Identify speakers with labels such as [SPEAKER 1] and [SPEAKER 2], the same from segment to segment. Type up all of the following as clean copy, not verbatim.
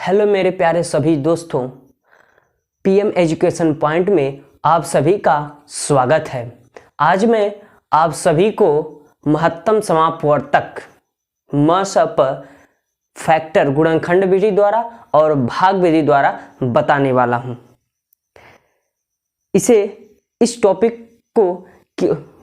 [SPEAKER 1] Hello मेरे प्यारे सभी दोस्तों, पीएम एजुकेशन पॉइंट में आप सभी का स्वागत है। आज मैं आप सभी को महत्तम समापवर्तक मसप फैक्टर गुणनखंड विधि द्वारा और भाग विधि द्वारा बताने वाला हूं। इस टॉपिक को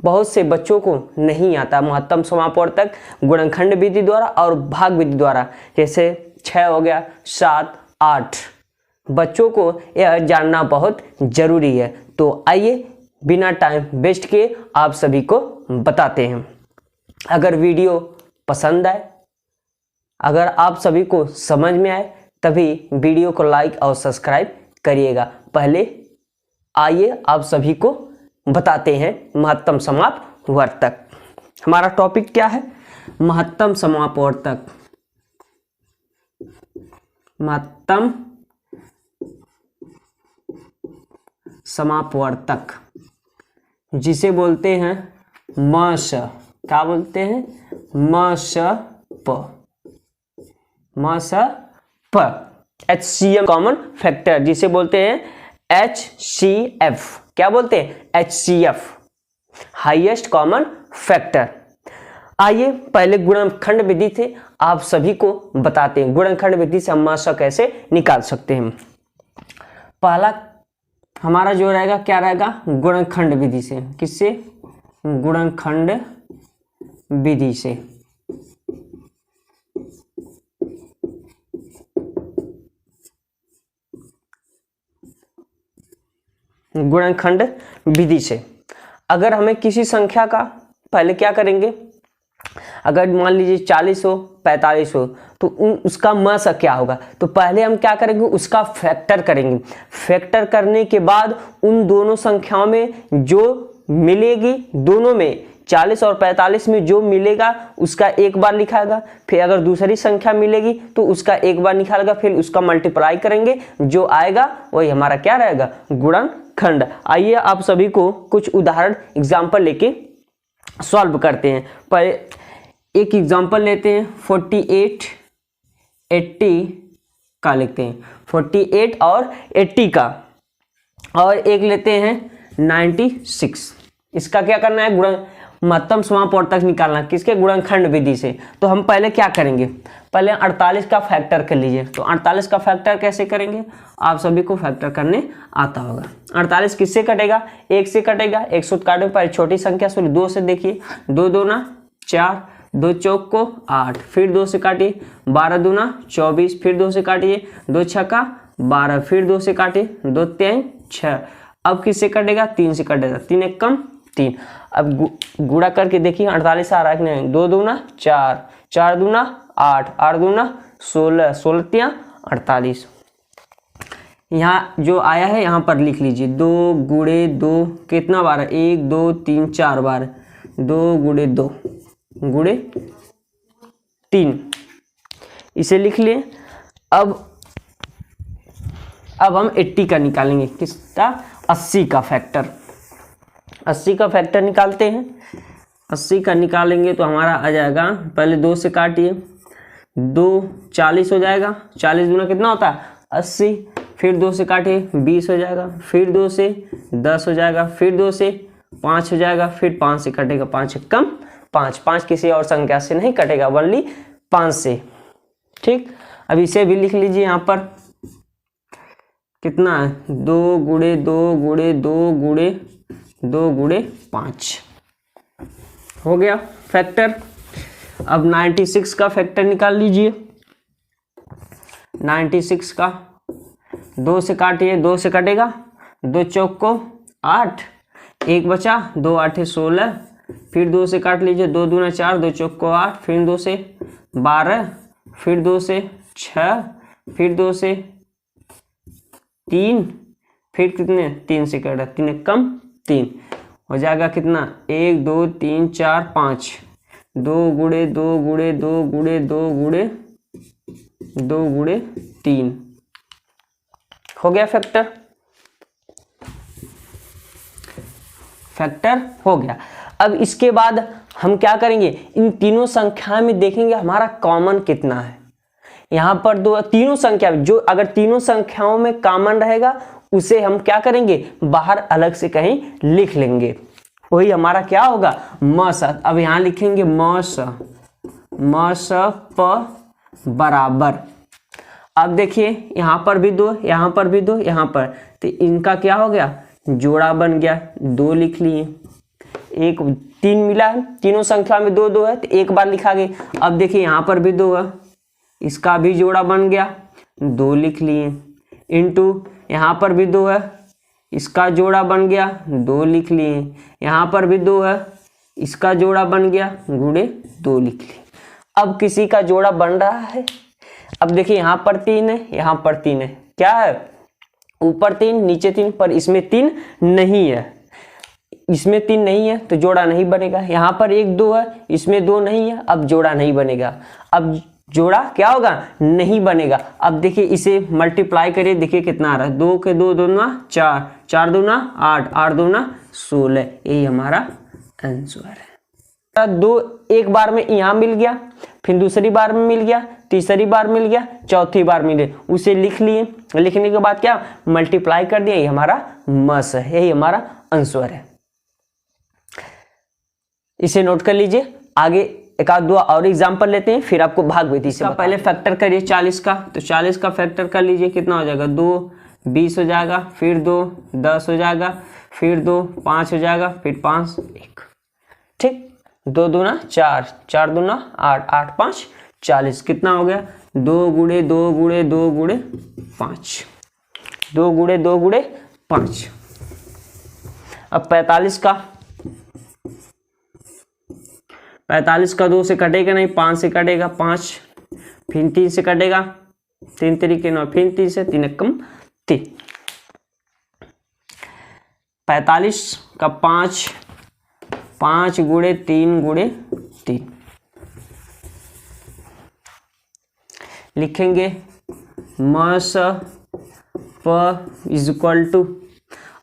[SPEAKER 1] बहुत से बच्चों को नहीं आता, महत्तम समापवर्तक गुणनखंड विधि द्वारा और भाग विधि द्वारा, जैसे 6 हो गया, 7, 8 बच्चों को यह जानना बहुत जरूरी है। तो आइए बिना टाइम वेस्ट किए आप सभी को बताते हैं। अगर वीडियो पसंद आए, अगर आप सभी को समझ में आए, तभी वीडियो को लाइक और सब्सक्राइब करिएगा। पहले आइए आप सभी को बताते हैं महत्तम समापवर्तक। हमारा टॉपिक क्या है? महत्तम समापवर्तक। महत्तम समापवर्तक जिसे बोलते हैं मस, क्या बोलते हैं? मसप। HCF कॉमन फैक्टर जिसे बोलते हैं HCF। क्या बोलते हैं? HCF, highest common factor. आइए पहले गुणनखंड विधि से आप सभी को बताते हैं। गुणनखंड विधि से हम मात्रा कैसे निकाल सकते हैं। पहला हमारा जो रहेगा, क्या रहेगा? गुणनखंड विधि से। किससे? गुणनखंड विधि से। गुणनखंड विधि से अगर हमें किसी संख्या का, पहले क्या करेंगे, अगर मान लीजिए 40 हो, 45 हो, तो उसका मस क्या होगा? तो पहले हम क्या करेंगे, उसका फैक्टर करेंगे। फैक्टर करने के बाद उन दोनों संख्याओं में जो मिलेगी, दोनों में 40 और 45 में जो मिलेगा उसका एक बार लिखाएगा। फिर अगर दूसरी संख्या मिलेगी तो उसका एक बार निकालेगा, फिर उसका मल्टीप्लाई करेंगे, जो आएगा वही हमारा क्या रहेगा? गुणनखंड। आइए आप सभी को कुछ उदाहरण एग्जाम्पल लेके सॉल्व करते हैं। पर एक एग्जाम्पल लेते हैं, 48, 80 का लिखते हैं, 48 और 80 का, और एक लेते हैं 96। इसका क्या करना है? महत्तम समापवर्तक निकालना। किसके? गुणनखंड विधि से। तो हम पहले क्या करेंगे, पहले 48 का फैक्टर कर लीजिए। तो 48 का फैक्टर कैसे करेंगे? आप सभी को फैक्टर करने आता होगा। 48 किससे कटेगा? 1 से कटेगा। 1 से काटने पर छोटी संख्या 2 से देखिए, 2 दूना 4, 2 चौक को 8, फिर 2 से काटिए, 12 दूना 24, फिर 2 से काटिए, 2 छक्का 12, फिर 2 से काटिए, 2 3 6। अब किससे कटेगा? 3 से कटेगा। 3 एक कम 3। अब गुणा करके देखिए 48 आ रहा है कि नहीं? 2 दूना 4, 4 दूना 8, 8 दूना 16, 16 तिया 48। यहाँ जो आया है यहाँ पर लिख लीजिए। 2 गुणे 2 कितना बार है? 1 2 3 4 बार। 2 गुणे 2 गुणे 3, इसे लिख लिए। अब हम 80 का निकालेंगे। किसका? 80 का फैक्टर। 80 का फैक्टर निकालते हैं। 80 का निकालेंगे तो हमारा आ जाएगा, पहले 2 से काटिए, 2 40 हो जाएगा। 40 दूना कितना होता है? 80। फिर 2 से काटिए, 20 हो जाएगा। फिर 2 से 10 हो जाएगा। फिर 2 से 5 हो जाएगा। फिर 5 से कटेगा, 5 एक कम 5। 5 किसी और संख्या से नहीं कटेगा, ओनली 5 से। ठीक, अब इसे भी लिख लीजिए। यहाँ पर कितना है? 2 गुणे 2 गुणे 2 गुणे 2 गुणे 5 हो गया फैक्टर। अब 96 का फैक्टर निकाल लीजिए। 96 का 2 से काटिए, 2 से कटेगा, 2 चौक को 8, 1 बचा, 2 8 16, फिर 2 से काट लीजिए, 2 दूना 4, 2 चौक को 8, फिर 2 से 12, फिर 2 से 6, फिर 2 से 3, फिर कितने? 3 से कटा, 3 एक कम 3 हो जाएगा। कितना? 1 2 3 4 5। 2 गुणे 2 गुणे 2 गुणे 2 गुणे 2 गुणे 3 हो गया फैक्टर। फैक्टर हो गया। अब इसके बाद हम क्या करेंगे? इन तीनों संख्या में देखेंगे हमारा कॉमन कितना है। यहाँ पर दो तीनों संख्या जो अगर तीनों संख्याओं में कॉमन रहेगा उसे हम क्या करेंगे, बाहर अलग से कहीं लिख लेंगे, वही हमारा क्या होगा, म स। अब यहाँ लिखेंगे म स प बराबर। अब देखिए यहाँ पर भी दो, यहाँ पर भी दो, यहाँ पर, तो इनका क्या हो गया, जोड़ा बन गया, 2 लिख लिए। एक 3 मिला है, तीनों संख्या में 2 2 है तो एक बार लिखा गया। अब देखिए यहाँ पर भी 2 है, इसका भी जोड़ा बन गया, 2 लिख लिए। इनटू यहाँ पर भी 2 है, इसका जोड़ा बन गया, 2 लिख लिए। यहाँ पर भी 2 है, इसका जोड़ा बन गया, गुणे 2 लिख लिए। अब किसी का जोड़ा बन रहा है। अब देखिए यहाँ पर 3 है, यहाँ पर 3 है, क्या है, ऊपर 3 नीचे 3, पर इसमें 3 नहीं है, इसमें 3 नहीं है तो जोड़ा नहीं बनेगा। यहाँ पर 1 2 है, इसमें 2 नहीं है, अब जोड़ा नहीं बनेगा। अब जोड़ा क्या होगा, नहीं बनेगा। अब देखिए इसे मल्टीप्लाई करिए, देखिए कितना आ रहा है, 2 के 2 दूना 4, 4 दूना 8, 8 दूना 16, यही हमारा आंसर है। 2 एक बार में यहाँ मिल गया, फिर दूसरी बार में मिल गया, तीसरी बार मिल गया, चौथी बार मिले, उसे लिख लिए। लिखने के बाद क्या, मल्टीप्लाई कर दिया, ये हमारा मस है, यही हमारा आंसर है। इसे नोट कर लीजिए। आगे एक आध 2 और एग्जांपल लेते हैं, फिर आपको भाग विधि से पहले फैक्टर करिए 40 का, तो 40 का फैक्टर कर लीजिए, कितना हो जाएगा, 2 20 हो जाएगा, फिर 2 10 हो जाएगा, फिर 2 5 हो जाएगा, फिर 5 1, ठीक। 2 दूना 4, 4 दूना 8, 8 5 40, कितना हो गया, 2 गुणे 2 गुणे 2 गुणे 5, 2 गुणे 2 गुणे 5। अब 45 का 2 से कटेगा नहीं, 5 से कटेगा, 5 फिर 3 से कटेगा, 3 तरीके 9, फिर 3 से 3 कम 3। 45 का 5, 5 गुणे 3 गुणे 3 लिखेंगे, मस प इज इक्वल टू।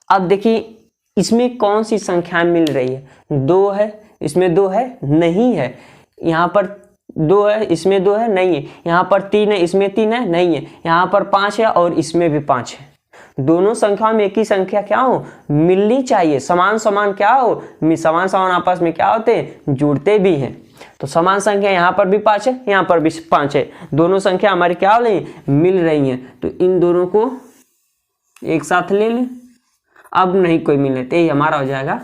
[SPEAKER 1] अब देखिए इसमें कौन सी संख्या मिल रही है, 2 है, इसमें 2 है, नहीं है, यहाँ पर 2 है, इसमें 2 है, नहीं है, यहाँ पर 3 है, इसमें 3 है, नहीं है, यहाँ पर 5 है और इसमें भी 5 है। दोनों संख्या में एक ही संख्या क्या हो, मिलनी चाहिए, समान समान क्या हो, समान समान आपस में क्या होते हैं, जुड़ते भी हैं। तो समान संख्या यहाँ पर भी 5 है, यहाँ पर भी 5 है, दोनों संख्या हमारी क्या हो रही है, मिल रही हैं, तो इन दोनों को एक साथ ले लें। अब नहीं कोई मिले तो ये हमारा हो जाएगा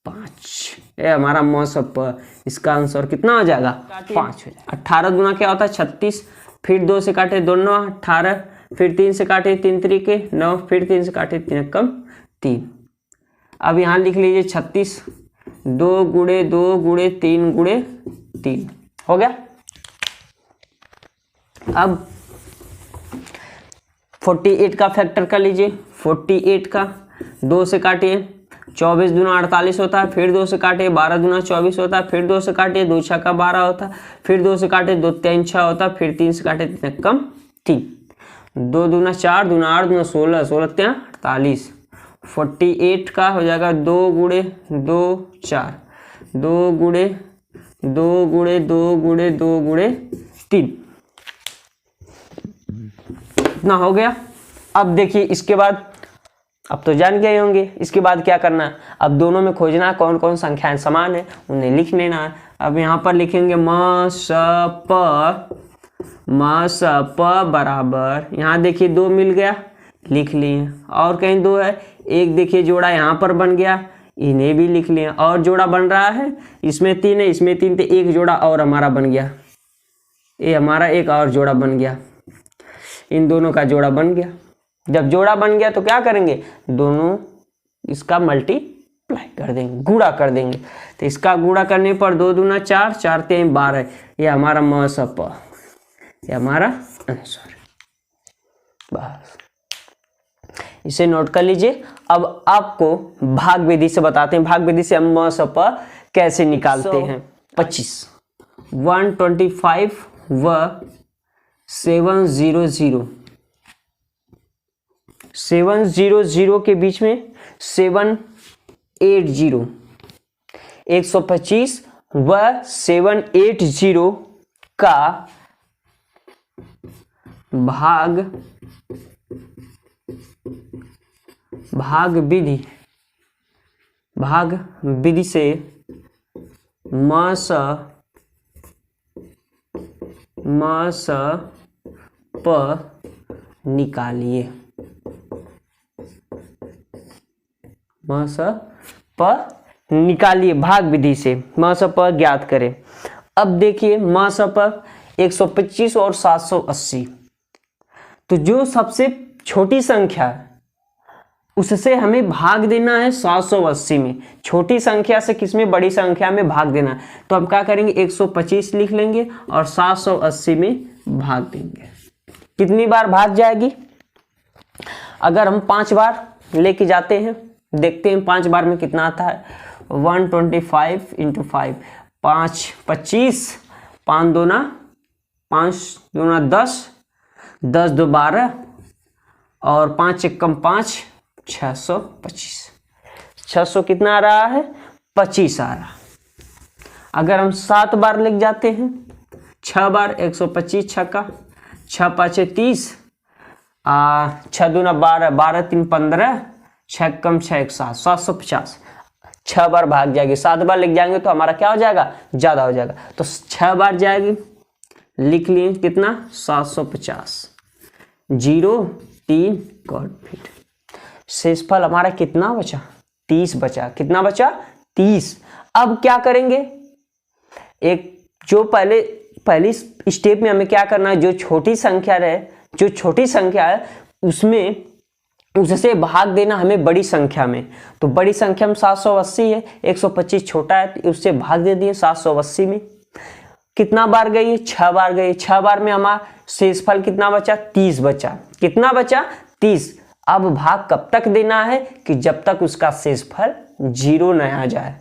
[SPEAKER 1] 5, ये हमारा मौसम, इसका आंसर कितना हो जाएगा, 5 हो जाएगा। 18 गुना क्या होता है, 36, फिर 2 से काटे 2 9 18, फिर 3 से काटे 3 तरीके 9, फिर 3 से काटे 3 कम 3। अब यहाँ लिख लीजिए 36, 2 गुणे 2 गुणे 3 गुणे 3 हो गया। अब 48 का फैक्टर कर लीजिए, 48 का 2 से काटिए, 24 दूना 48 होता है, फिर 2 से काटे 12 दूना 24 होता है, फिर 2 से काटे 2 6 का 12 होता है, फिर 2 से काटे 2 3 6 होता है, फिर 3 से काटे 3 कम 3, 2 दूना 4 दूना 8 दूना 16, 16 3 48। 48 का हो जाएगा 2 गुणे 2 4, 2 गुणे 2 गुणे 2 गुणे 2 गुणे 3, इतना हो गया। अब देखिए इसके बाद, अब तो जान गए होंगे, इसके बाद क्या करना है, अब दोनों में खोजना है कौन कौन संख्याएं समान है, उन्हें लिख लेना है। अब यहाँ पर लिखेंगे म स प बराबर, यहाँ देखिए 2 मिल गया, लिख लिए, और कहीं 2 है, एक देखिए जोड़ा यहाँ पर बन गया, इन्हें भी लिख लिए, और जोड़ा बन रहा है, इसमें 3 है, इसमें 3 थे, एक जोड़ा और हमारा बन गया, ये हमारा एक और जोड़ा बन गया, इन दोनों का जोड़ा बन गया। जब जोड़ा बन गया तो क्या करेंगे, दोनों इसका मल्टीप्लाई कर देंगे, गुणा कर देंगे। तो इसका गुणा करने पर 2 दूना 4, 4 3 12, ये हमारा म स प, ये हमारा आंसर। बस इसे नोट कर लीजिए। अब आपको भाग विधि से बताते हैं, भाग विधि से हम म स प कैसे निकालते हैं। 25 125 व 700 700 के बीच में 780, 125 व 780 का भाग विधि से म स प निकालिए। म स प निकालिए, भाग विधि से म स प ज्ञात करें। अब देखिए म स प 125 और 780, तो जो सबसे छोटी संख्या है उससे हमें भाग देना है 780 में। छोटी संख्या से किसमें, बड़ी संख्या में भाग देना है। तो हम क्या करेंगे, 125 लिख लेंगे और 780 में भाग देंगे। कितनी बार भाग जाएगी, अगर हम 5 बार लेके जाते हैं, देखते हैं 5 बार में कितना आता है। 125 इंटू 5, 5 25, 5 दूना 10, 10 दो 12 और 5 एकम 5, 625। 600 कितना आ रहा है, 25 आ रहा। अगर हम 7 बार लिख जाते हैं, 6 बार 125 छक्का, 6 5 30, 6 दूना 12, 12 3 15, 6 कम 6 7, 750। 6 बार भाग जाएगी। 7 बार लिख जाएंगे तो हमारा क्या हो जाएगा, ज़्यादा हो जाएगा। तो 6 बार जाएगी, लिख लिए कितना, 750। 0 3 कॉट फीट। शेषफल हमारा कितना बचा, 30 बचा। कितना बचा, 30। अब क्या करेंगे, एक जो पहली स्टेप में हमें क्या करना है, जो छोटी संख्या है उससे भाग देना हमें बड़ी संख्या में। तो बड़ी संख्या में 780 है, 125 छोटा है तो उससे भाग दे दिए 780 में। कितना बार गई, 6 बार गई। 6 बार में हमारा शेषफल कितना बचा, 30 बचा। कितना बचा, 30। अब भाग कब तक देना है, कि जब तक उसका शेषफल 0 न आ जाए।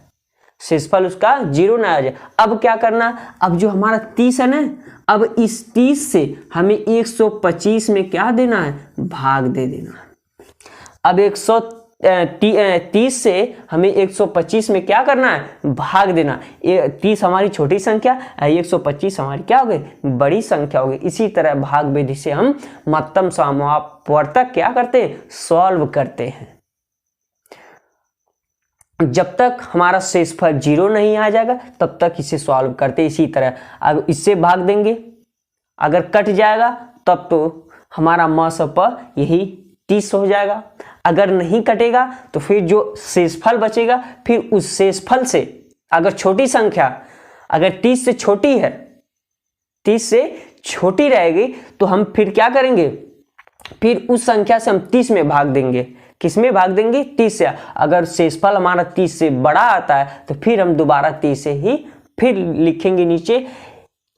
[SPEAKER 1] शेषफल उसका 0 न आ जाए। अब क्या करना, अब जो हमारा 30 है ना, अब इस 30 से हमें 125 में क्या देना है, भाग दे देना है। अब 130 से हमें 125 में क्या करना है, भाग देना। 30 हमारी छोटी संख्या, 125 हमारी क्या हो गई, बड़ी संख्या हो गई। इसी तरह भाग विधि से हम महत्तम समापवर्तक क्या करते हैं, सॉल्व करते हैं। जब तक हमारा शेषफल 0 नहीं आ जाएगा तब तक इसे सॉल्व करते। इसी तरह अब इससे भाग देंगे, अगर कट जाएगा तब तो हमारा म स प यही 30 हो जाएगा। अगर नहीं कटेगा तो फिर जो शेषफल बचेगा, फिर उस शेषफल से अगर छोटी संख्या, अगर 30 से छोटी है, 30 से छोटी रहेगी तो हम फिर क्या करेंगे, फिर उस संख्या से हम 30 में भाग देंगे। किस में भाग देंगे, 30 से। अगर शेषफल हमारा 30 से बड़ा आता है तो फिर हम दोबारा 30 से ही फिर लिखेंगे नीचे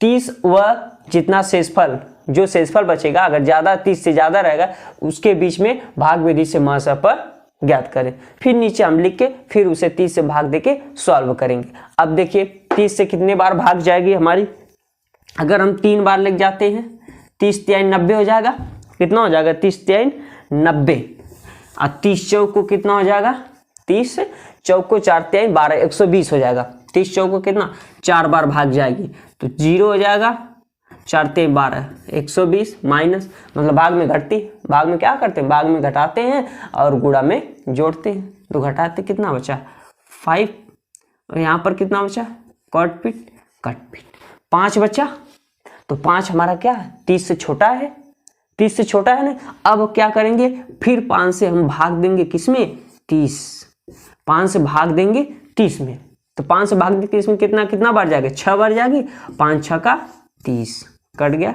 [SPEAKER 1] 30 व जितना शेषफल, जो शेषफल बचेगा अगर ज्यादा 30 से ज्यादा रहेगा उसके बीच में भाग विधि से म स प ज्ञात करें। फिर नीचे हम लिख के फिर उसे 30 से भाग देके सॉल्व करेंगे। अब देखिए 30 से कितने बार भाग जाएगी हमारी, अगर हम 3 बार लिख जाते हैं, 30 3 90 हो जाएगा। कितना हो जाएगा, 30 3 90। और 30 चौक को कितना हो जाएगा, 30 चौक को 4 3 12, 120 हो जाएगा। 30 चौक को कितना, 4 बार भाग जाएगी तो 0 हो जाएगा। 4 3 12, 120 माइनस, मतलब भाग में घटती, भाग में क्या करते हैं, भाग में घटाते हैं और गुणा में जोड़ते हैं। तो घटाते कितना बचा, 5, और यहाँ पर कितना बचा, कट फीट 5 बचा। तो 5 हमारा क्या है, 30 से छोटा है, 30 से छोटा है ना। अब क्या करेंगे, फिर 5 से हम भाग देंगे किसमें, 30। 5 से भाग देंगे 30 में, तो 5 से भाग देंगे 30 में कितना बार जाएगा, 6 बार जाएगी। 5 6 का 30, कट गया।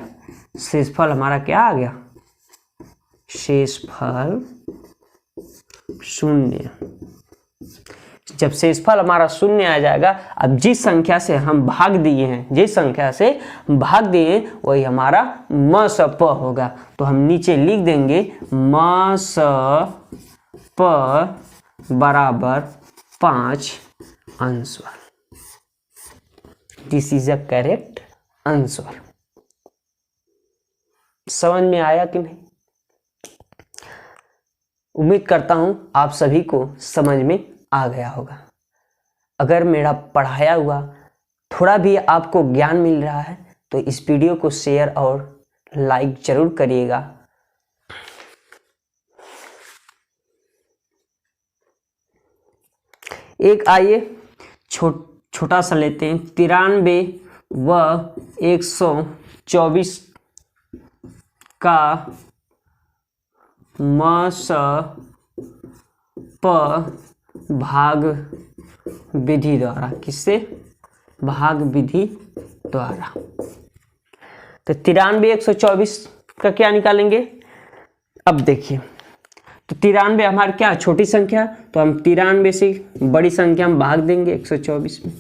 [SPEAKER 1] शेषफल हमारा क्या आ गया, शेषफल 0। जब शेषफल हमारा 0 आ जाएगा, अब जिस संख्या से हम भाग दिए हैं, जिस संख्या से भाग दिए वही हमारा म स प होगा। तो हम नीचे लिख देंगे म स प बराबर 5 answer. This is a correct answer. समझ में आया कि नहीं, उम्मीद करता हूं आप सभी को समझ में आ गया होगा। अगर मेरा पढ़ाया हुआ थोड़ा भी आपको ज्ञान मिल रहा है तो इस वीडियो को शेयर और लाइक जरूर करिएगा। एक आइए छोटा सा लेते हैं, 93 व 124 का मस प भाग विधि द्वारा, किससे? भाग विधि द्वारा। तो 93 124 का क्या निकालेंगे? अब देखिए, तो 93 हमारी क्या छोटी संख्या, तो हम 93 से बड़ी संख्या हम भाग देंगे 124 में।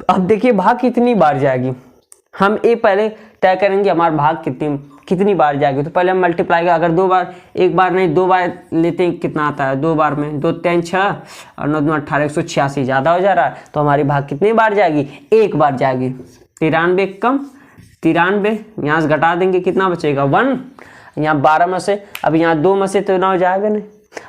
[SPEAKER 1] अब देखिए भाग कितनी बार जाएगी, हम ये पहले तय करेंगे हमारा भाग कितनी बार जाएगी। तो पहले हम मल्टीप्लाई का, अगर 2 बार, एक बार नहीं 2 बार लेते हैं, कितना आता है 2 बार में? 2 3 6 और 9 2 18, 186 ज़्यादा हो जा रहा है। तो हमारी भाग कितनी बार जाएगी? एक बार जाएगी। 93 कम 93 यहाँ से घटा देंगे, कितना बचेगा? 1। यहाँ 12 में से, अब यहाँ 2 में से तो 9 जाएगा नहीं।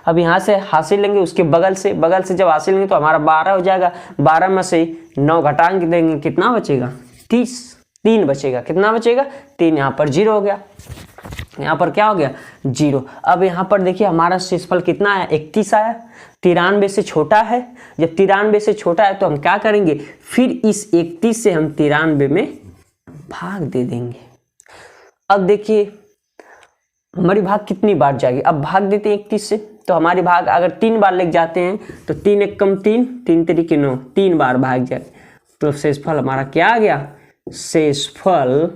[SPEAKER 1] अब यहाँ से हासिल लेंगे, उसके बगल से जब हासिल लेंगे तो हमारा 12 हो जाएगा। 12 में से 9 घटा देंगे, कितना बचेगा? 30। 3 बचेगा, कितना बचेगा? 3। यहाँ पर 0 हो गया, यहाँ पर क्या हो गया? 0। अब यहाँ पर देखिए हमारा शेषफल कितना आया? 31 आया। 93 से छोटा है, जब 93 से छोटा है तो हम क्या करेंगे? फिर इस 31 से हम 93 में भाग दे देंगे। अब देखिए हमारी भाग कितनी बार जाएगी? अब भाग देते हैं 31 से, तो हमारी भाग अगर 3 बार लेके जाते हैं तो 3 एक कम 3, 3 3 9, 3 बार भाग जाए। तो शेषफल हमारा क्या आ गया? शेषफल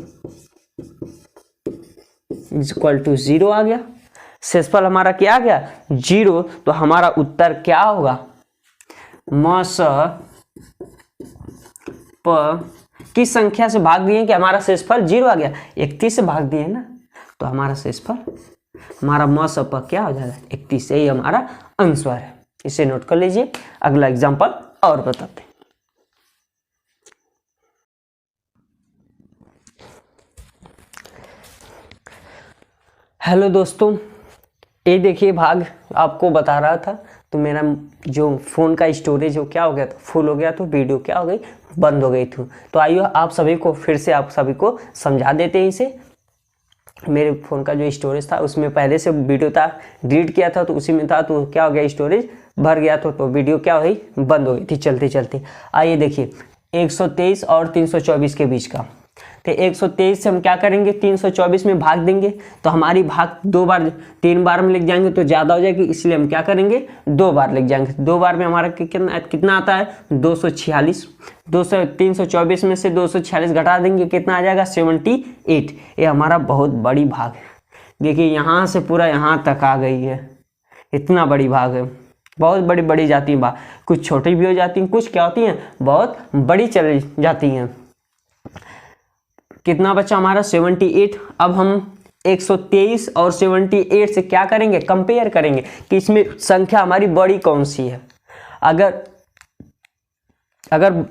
[SPEAKER 1] इक्वल टू 0 आ गया। शेषफल हमारा क्या आ गया? 0। तो हमारा उत्तर क्या होगा? मस प किस संख्या से भाग दिए कि हमारा शेषफल 0 आ गया? 31 से भाग दिए ना, तो हमारा शेषफल, हमारा मस प क्या हो जाएगा? 31। यही हमारा आंसर है। इसे नोट कर लीजिए। अगला एग्जांपल और बताते हैं। हेलो दोस्तों, ये देखिए भाग आपको बता रहा था, तो मेरा जो फ़ोन का स्टोरेज हो क्या हो गया था? फुल हो गया। तो वीडियो क्या हो गई? बंद हो गई थी। तो आइए आप सभी को फिर से आप सभी को समझा देते हैं इसे। मेरे फ़ोन का जो स्टोरेज था उसमें पहले से वीडियो था, डिलीट किया था तो उसी में था, तो क्या हो गया? स्टोरेज भर गया तो वीडियो क्या हो गई? बंद हो गई थी चलते चलते। आइए देखिए 123 और 324 के बीच का, तो 123 से हम क्या करेंगे? 324 में भाग देंगे। तो हमारी भाग 2 बार 3 बार में लिख जाएंगे तो ज़्यादा हो जाएगी, इसलिए हम क्या करेंगे? 2 बार लिख जाएंगे। 2 बार में हमारा कितना आता है? 246। 324 में से 246 घटा देंगे, कितना आ जाएगा? 78। ये हमारा बहुत बड़ी भाग है। देखिए यहाँ से पूरा यहाँ तक आ गई है, इतना बड़ी भाग है। बहुत बड़ी बड़ी जाती हैं भाग, कुछ छोटी भी हो जाती हैं, कुछ क्या होती हैं? बहुत बड़ी चली जाती हैं। कितना बचा हमारा? 78। अब हम 123 और 78 से क्या करेंगे? कंपेयर करेंगे कि इसमें संख्या हमारी बड़ी कौन सी है। अगर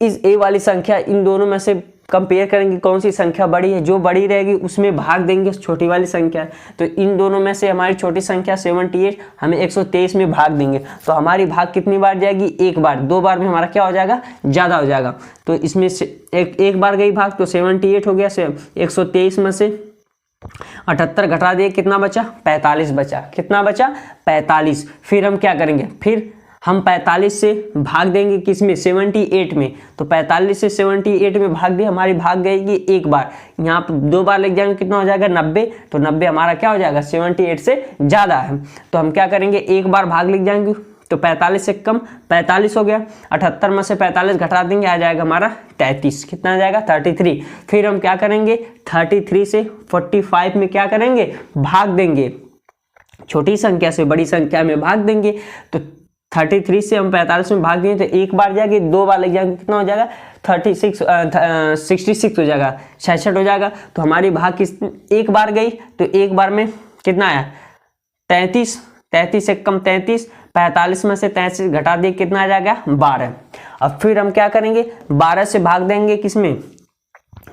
[SPEAKER 1] इस ए वाली संख्या, इन दोनों में से कंपेयर करेंगे कौन सी संख्या बड़ी है, जो बड़ी रहेगी उसमें भाग देंगे छोटी वाली संख्या। तो इन दोनों में से हमारी छोटी संख्या 78, हमें 123 में भाग देंगे। तो हमारी भाग कितनी बार जाएगी? एक बार। 2 बार में हमारा क्या हो जाएगा? ज़्यादा हो जाएगा। तो इसमें से एक बार गई भाग, तो 78 हो गया। 123 में से 78 घटा दिए, कितना बचा? 45 बचा। कितना बचा? 45। फिर हम क्या करेंगे? फिर हम 45 से भाग देंगे किसमें? 78 में। तो 45 से 78 में भाग दिए, हमारी भाग गएगी एक बार। यहाँ पर 2 बार लग जाएंगे, कितना हो जाएगा? 90। तो 90 हमारा क्या हो जाएगा? 78 से ज़्यादा है। तो हम क्या करेंगे? एक बार भाग लिख जाएंगे, तो 45 से कम 45 हो गया। 78 में से 45 घटा देंगे, आ जाएगा हमारा 33। कितना आ जाएगा? 33। फिर हम क्या करेंगे? 33 से 45 में क्या करेंगे? भाग देंगे। छोटी संख्या से बड़ी संख्या में भाग देंगे। तो 33 से हम 45 में भाग दिए, तो एक बार जाएगी, 2 बार लग जाएंगे, कितना हो जाएगा? 66 हो जाएगा, 66 हो जाएगा। तो हमारी भाग किस एक बार गई, तो एक बार में कितना आया? 33। 33 से कम 33। 45 में से 33 घटा दिए, कितना आ जाएगा? 12। अब फिर हम क्या करेंगे? 12 से भाग देंगे किसमें?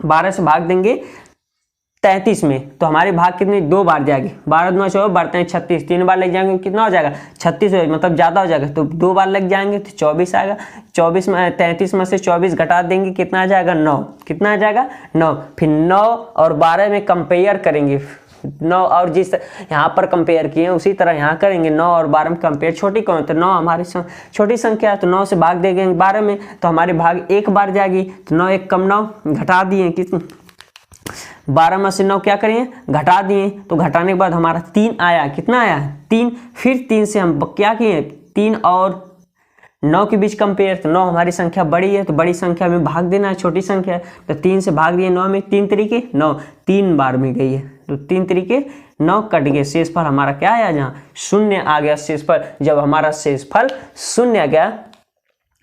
[SPEAKER 1] 12 से भाग देंगे 33 में, तो हमारे भाग कितने 2 बार जाएगी, 12 दूना 24, बढ़ते हैं 36, 3 बार लग जाएंगे, कितना हो जाएगा 36 हो, मतलब ज़्यादा हो जाएगा, तो 2 बार लग जाएंगे तो 24 आएगा। 24 में 33 में से 24 घटा देंगे, कितना आ जाएगा 9, कितना आ जाएगा 9। फिर 9 और 12 में कंपेयर करेंगे, 9 और जिस यहाँ पर कंपेयर किए उसी तरह यहाँ करेंगे, 9 और 12 में कंपेयर, छोटी कौन है तो 9 हमारी छोटी संख्या है, तो 9 से भाग देंगे 12 में, तो हमारे भाग 1 बार जाएगी, तो 9 1 कम 9 घटा दिए, कितने 12 में से 9 क्या करेंगे घटा दिए, तो घटाने के बाद हमारा 3 आया, कितना आया 3। फिर 3 से हम क्या किए 3 और 9 के बीच कंपेयर, तो 9 हमारी संख्या बड़ी है तो बड़ी संख्या में भाग देना है, छोटी संख्या है तो 3 से भाग दिए 9 में, 3 तरीके 9, 3 बार में गई है, तो 3 तरीके 9 कट गए, शेषफल हमारा क्या आया जहाँ 0 आ गया शेषफल। जब हमारा शेषफल 0 आ गया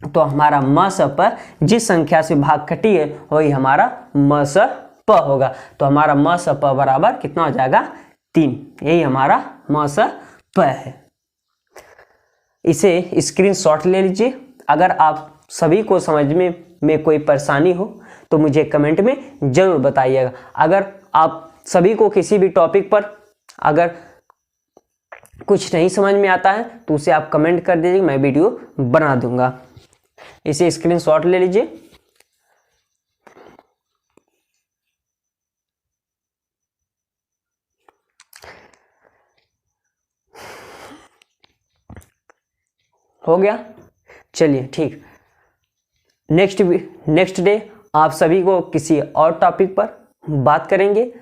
[SPEAKER 1] तो हमारा मसप जिस संख्या से भाग कटी है वही हमारा मसप होगा, तो हमारा मसप बराबर कितना हो जाएगा 3, यही हमारा मसप है। इसे स्क्रीनशॉट ले लीजिए। अगर आप सभी को समझने में कोई परेशानी हो तो मुझे कमेंट में जरूर बताइएगा। अगर आप सभी को किसी भी टॉपिक पर अगर कुछ नहीं समझ में आता है तो उसे आप कमेंट कर दीजिए, मैं वीडियो बना दूंगा। इसे स्क्रीनशॉट ले लीजिए। हो गया, चलिए ठीक। नेक्स्ट डे आप सभी को किसी और टॉपिक पर बात करेंगे।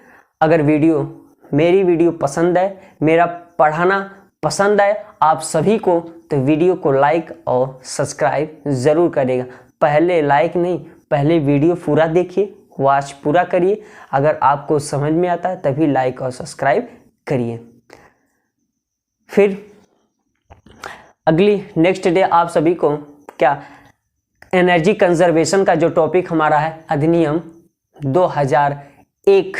[SPEAKER 1] अगर मेरी वीडियो पसंद है, मेरा पढ़ाना पसंद है आप सभी को, तो वीडियो को लाइक और सब्सक्राइब ज़रूर करिएगा। पहले लाइक नहीं, पहले वीडियो पूरा देखिए, वॉच पूरा करिए। अगर आपको समझ में आता है तभी लाइक और सब्सक्राइब करिए। फिर अगली नेक्स्ट डे आप सभी को क्या एनर्जी कंजर्वेशन का जो टॉपिक हमारा है अधिनियम 2001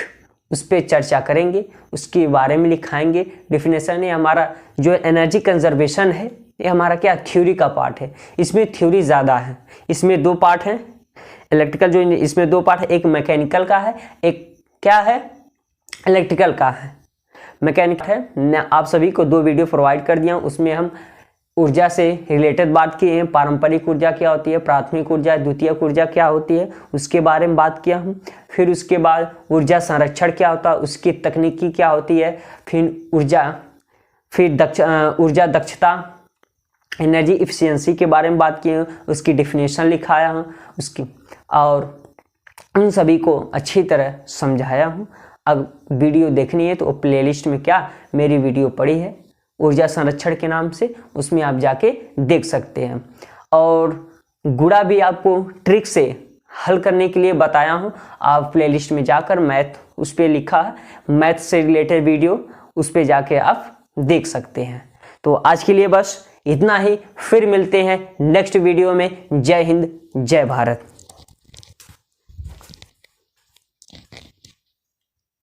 [SPEAKER 1] उस पर चर्चा करेंगे, उसके बारे में लिखाएंगे डिफिनेशन। है हमारा जो एनर्जी कंजर्वेशन है ये हमारा क्या थ्योरी का पार्ट है, इसमें थ्योरी ज़्यादा है। इसमें 2 पार्ट हैं इलेक्ट्रिकल, जो इसमें 2 पार्ट है, एक मैकेनिकल का है, एक क्या है इलेक्ट्रिकल का है। मैकेनिक है, आप सभी को 2 वीडियो प्रोवाइड कर दिया, उसमें हम ऊर्जा से रिलेटेड बात किए हैं। पारंपरिक ऊर्जा क्या होती है, प्राथमिक ऊर्जा, द्वितीयक ऊर्जा क्या होती है, उसके बारे में बात किया हूँ। फिर उसके बाद ऊर्जा संरक्षण क्या होता है, उसकी तकनीकी क्या होती है। फिर ऊर्जा दक्षता एनर्जी इफिशियंसी के बारे में बात किए, उसकी डिफिनेशन लिखाया हूँ उसकी, और उन सभी को अच्छी तरह समझाया हूँ। अब वीडियो देखनी है तो प्लेलिस्ट में क्या मेरी वीडियो पड़ी है ऊर्जा संरक्षण के नाम से, उसमें आप जाके देख सकते हैं। और गुणा भी आपको ट्रिक से हल करने के लिए बताया हूँ, आप प्लेलिस्ट में जाकर मैथ उस पर लिखा है, मैथ से रिलेटेड वीडियो उस पर जाके आप देख सकते हैं। तो आज के लिए बस इतना ही, फिर मिलते हैं नेक्स्ट वीडियो में। जय हिंद, जय भारत।